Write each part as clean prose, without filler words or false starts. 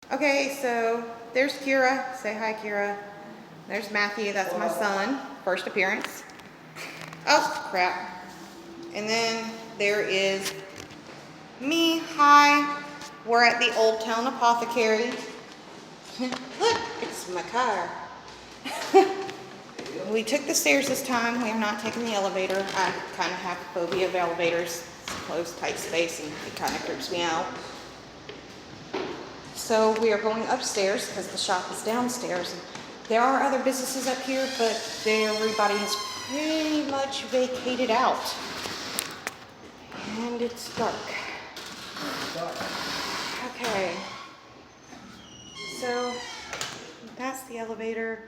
Okay, so there's Kira. Say hi, Kira. There's Matthew. That's my son. First appearance. Oh, crap. And then there is me. Hi. We're at the Olde Town Apothecary. Look, it's my car. We took the stairs this time. We are not taking the elevator. I kind of have a phobia of elevators. It's a closed, tight space, and it kind of creeps me out. So we are going upstairs because the shop is downstairs. And there are other businesses up here, but everybody has pretty much vacated out. And it's dark. Okay. So that's the elevator.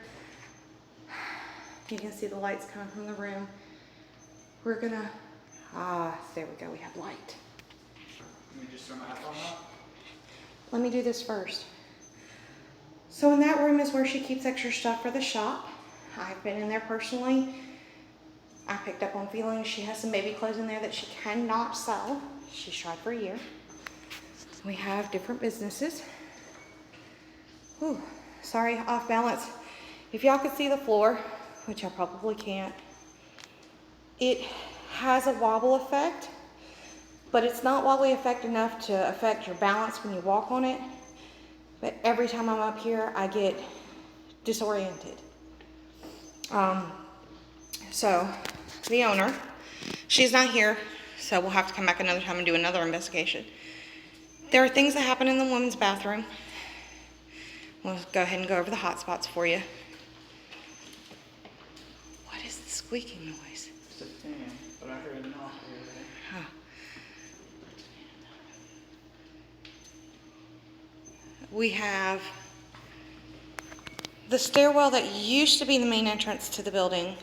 You can see the lights coming from the room. We're gonna, there we go, we have light. Can we just turn my iPhone off? Let me do this first. So in that room is where she keeps extra stuff for the shop. I've been in there personally. I picked up on feelings she has some baby clothes in there that she cannot sell. She's tried for a year. We have different businesses. Whew, sorry, off balance. If y'all could see the floor, which I probably can't, it has a wobble effect, but it's not wobbly effect enough to affect your balance when you walk on it. But every time I'm up here, I get disoriented. So the owner, she's not here, so we'll have to come back another time and do another investigation. There are things that happen in the women's bathroom. We'll go ahead and go over the hot spots for you. What is the squeaking noise? It's a fan, but I heard it off the other day. Huh. We have the stairwell that used to be the main entrance to the building.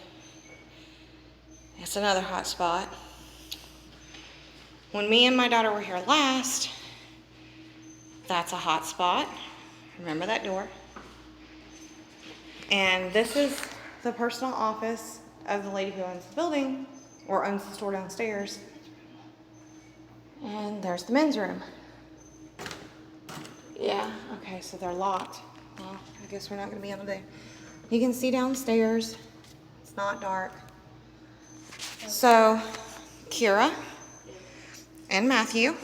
It's another hot spot. When me and my daughter were here last, that's a hot spot. Remember that door? And this is the personal office of the lady who owns the building, or owns the store downstairs. And there's the men's room. Yeah, okay, so they're locked. Well, I guess we're not gonna be able to. You can see downstairs. It's not dark. So, Kira and Matthew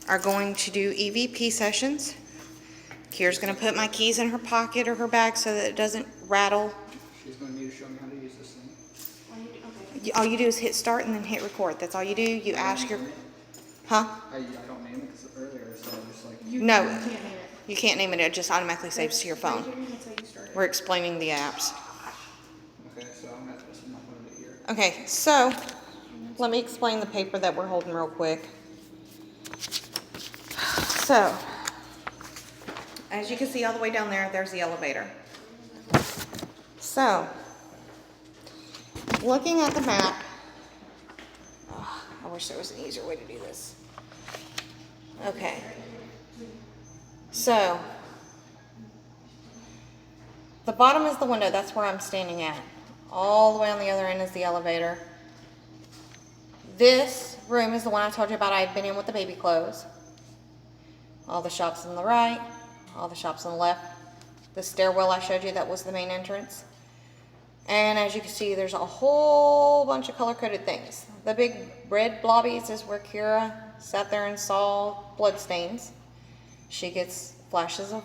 are going to do EVP sessions. Kira's gonna put my keys in her pocket or her bag so that it doesn't rattle. She's going to need to show me how to use this thing. Okay. All you do is hit start and then hit record. That's all you do. You ask your, huh? I don't name it because earlier, so I'm just like... No, You can't name it. you can't name it. It just automatically saves to your phone. That's how you start it. We're explaining the apps. Okay, so I'm not going to do it here. Okay, so let me explain the paper that we're holding real quick. So, as you can see all the way down there, there's the elevator. So, looking at the map, oh, I wish there was an easier way to do this. Okay. So, the bottom is the window. That's where I'm standing at. All the way on the other end is the elevator. This room is the one I told you about I've been in with the baby clothes. All the shops on the right, all the shops on the left. The stairwell I showed you, that was the main entrance. And as you can see, there's a whole bunch of color-coded things. The big red blobbies is where Kira sat there and saw blood stains. She gets flashes of,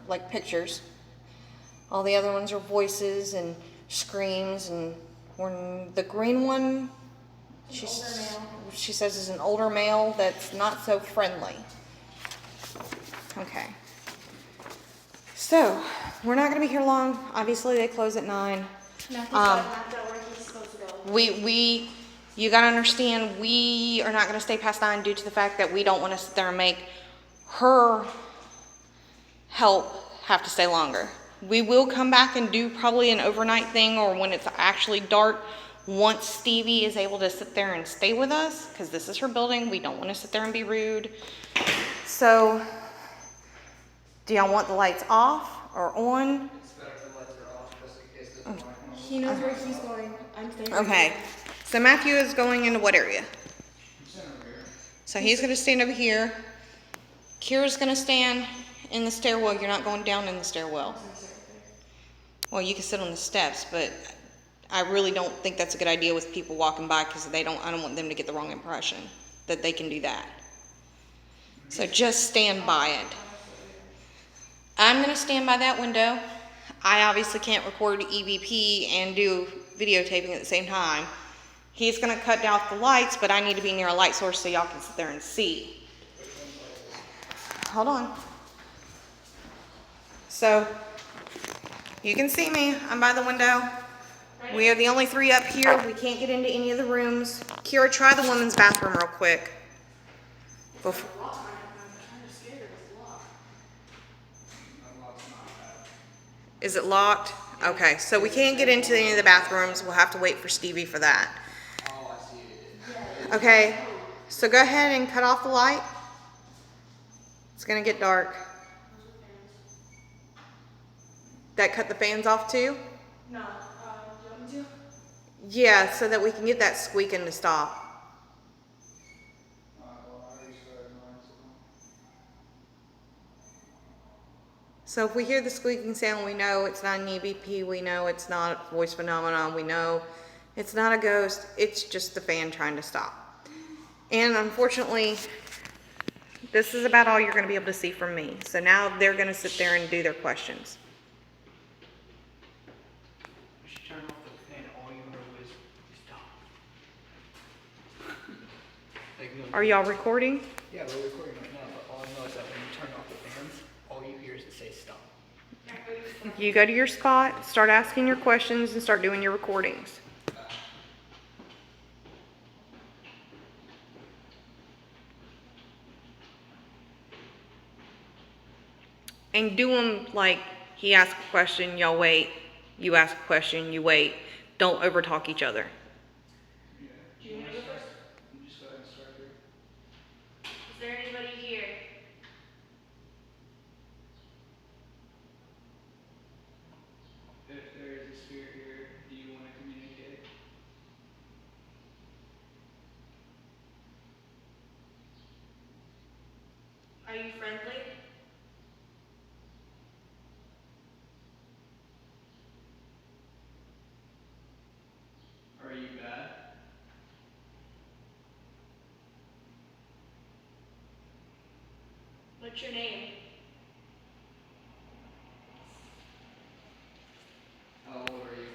like, pictures. All the other ones are voices and screams, and when the green one, she says is an older male that's not so friendly. Okay. So, we're not going to be here long. Obviously, they close at 9. You got to understand, we are not going to stay past 9 due to the fact that we don't want to sit there and make her help have to stay longer. We will come back and do probably an overnight thing, or when it's actually dark, once Stevie is able to sit there and stay with us, because this is her building. We don't want to sit there and be rude. So, do y'all want the lights off or on? It's better if the lights are off just in case there's no light. He knows where he's going. I'm staying right Okay. here. So Matthew is going into what area? Center here. So he's going to stand over here. Kira's going to stand in the stairwell, you're not going down in the stairwell. Well, you can sit on the steps, but I really don't think that's a good idea with people walking by because I don't want them to get the wrong impression that they can do that. So just stand by it. I'm going to stand by that window. I obviously can't record EVP and do videotaping at the same time. He's going to cut down the lights, but I need to be near a light source so y'all can sit there and see. Hold on. So, you can see me. I'm by the window. We are the only three up here. We can't get into any of the rooms. Kira, try the women's bathroom real quick. Is it locked? Okay, so we can't get into any of the bathrooms. We'll have to wait for Stevie for that. Okay, so go ahead and cut off the light. It's gonna get dark. That cut the fans off too? No, do you want me to? Yeah, so that we can get that squeaking to stop. So if we hear the squeaking sound, we know it's not an EVP, we know it's not a voice phenomenon, we know it's not a ghost, it's just the fan trying to stop. And unfortunately, this is about all you're going to be able to see from me. So now they're going to sit there and do their questions. We should turn off the fan. All you heard was stop. Like, Are y'all recording? yeah, we're recording right now, but all I know is that when you turn off the fans, all you hear is it say stop. You go to your spot, start asking your questions, and start doing your recordings. And do them like he asks a question, y'all wait. You ask a question, you wait. Don't overtalk each other. Yeah. Do you want to go first? You just go ahead and start here. Is there anybody here? If there is a spirit here, do you want to communicate? Are you friendly? Are you bad? What's your name? How old are you?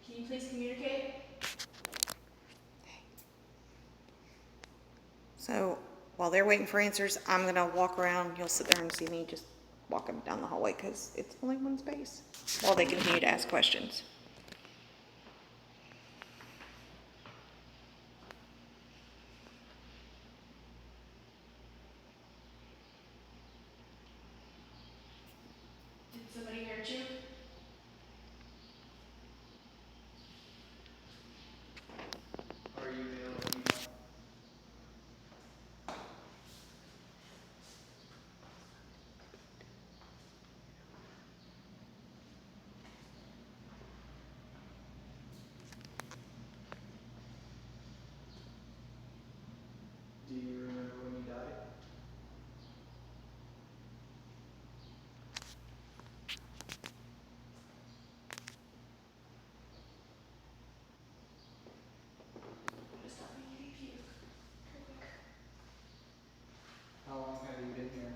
Can you please communicate? So while they're waiting for answers, I'm going to walk around. You'll sit there and see me just walking down the hallway because it's only one space while they continue to ask questions. Did somebody hurt you? Are you male or female? Do you remember when you died? Just let me leave you. How long have you been here?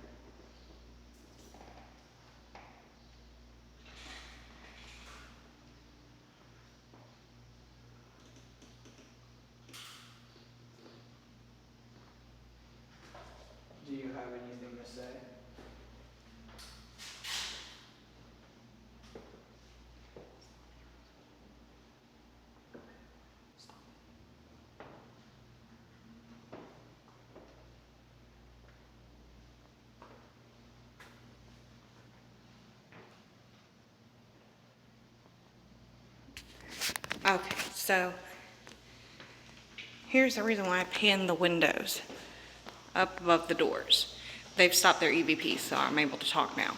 Do you have anything to say? Okay, so here's the reason why I pinned the windows up above the doors. They've stopped their EVP, so I'm able to talk now.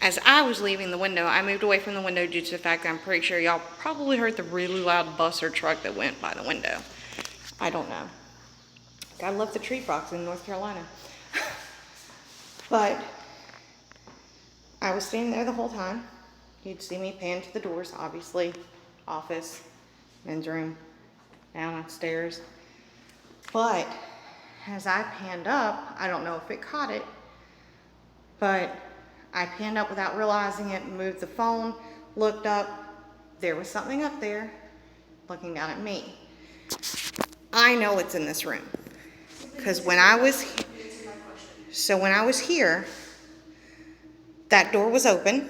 as I was leaving the window, I moved away from the window due to the fact that I'm pretty sure y'all probably heard the really loud bus or truck that went by the window. I don't know. Gotta love the tree frogs in North Carolina. But I was standing there the whole time. You'd see me pan to the doors, obviously. Office, men's room, downstairs. But as I panned up, I don't know if it caught it, but I panned up without realizing it, moved the phone, looked up. There was something up there looking down at me. I know it's in this room. Because when I was here, that door was open.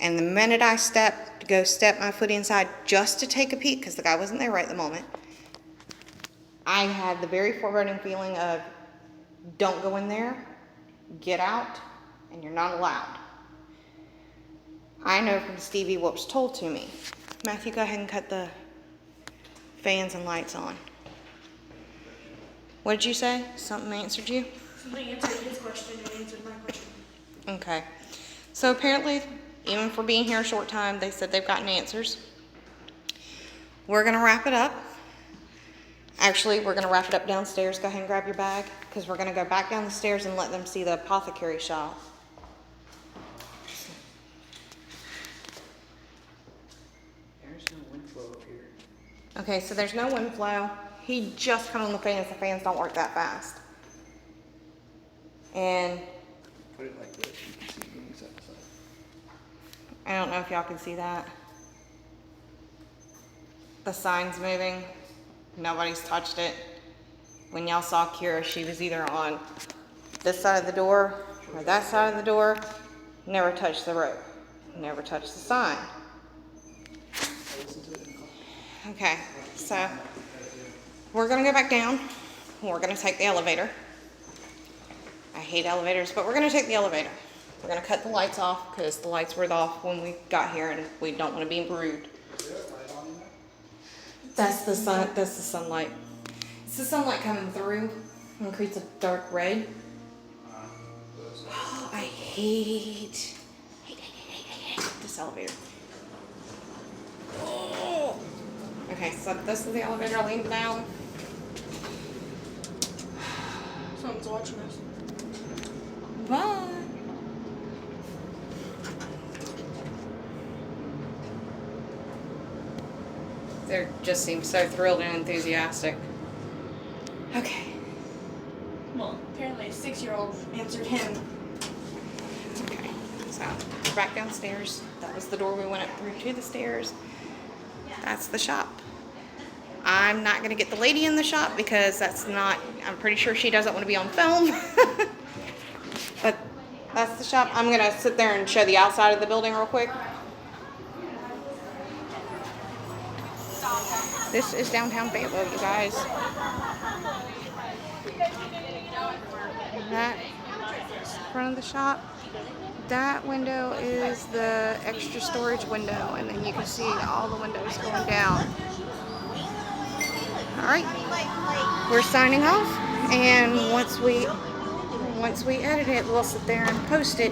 And the minute I stepped to go step my foot inside just to take a peek, because the guy wasn't there right at the moment, I had the very foreboding feeling of, don't go in there, get out, and you're not allowed. I know from Stevie what was told to me. Matthew, go ahead and cut the fans and lights on. What did you say? Something answered you? Something answered his question and answered my question. Okay. So apparently, even for being here a short time, they said they've gotten answers. We're going to wrap it up. Actually, we're going to wrap it up downstairs. Go ahead and grab your bag, because we're going to go back down the stairs and let them see the apothecary shop. There's no wind flow up here. Okay, so there's no wind flow. He just cut on the fans. The fans don't work that fast. And Put it like this, you can see moving side to side. I don't know if y'all can see that. The sign's moving. Nobody's touched it. When y'all saw Kira, she was either on this side of the door or that side of the door. Never touched the rope. Never touched the sign. Okay, so we're gonna go back down. We're gonna take the elevator. I hate elevators, but we're gonna take the elevator. We're gonna cut the lights off because the lights were off when we got here and we don't want to be rude. That's the sun. That's the sunlight. It's the sunlight coming through and creates a dark red. Oh, I hate this elevator. Oh. Okay, so this is the elevator. Lean down. Someone's watching us. Bye. They just seem so thrilled and enthusiastic. Okay. Well, apparently a 6-year-old answered him. Okay. So we're back downstairs. That was the door we went up through to the stairs. That's the shop. I'm not gonna get the lady in the shop because that's not. I'm pretty sure she doesn't want to be on film. But that's the shop. I'm gonna sit there and show the outside of the building real quick. This is downtown Fayetteville, you guys. That front of the shop, that window is the extra storage window, and then you can see all the windows going down. All right, we're signing off, and once we edit it, we'll sit there and post it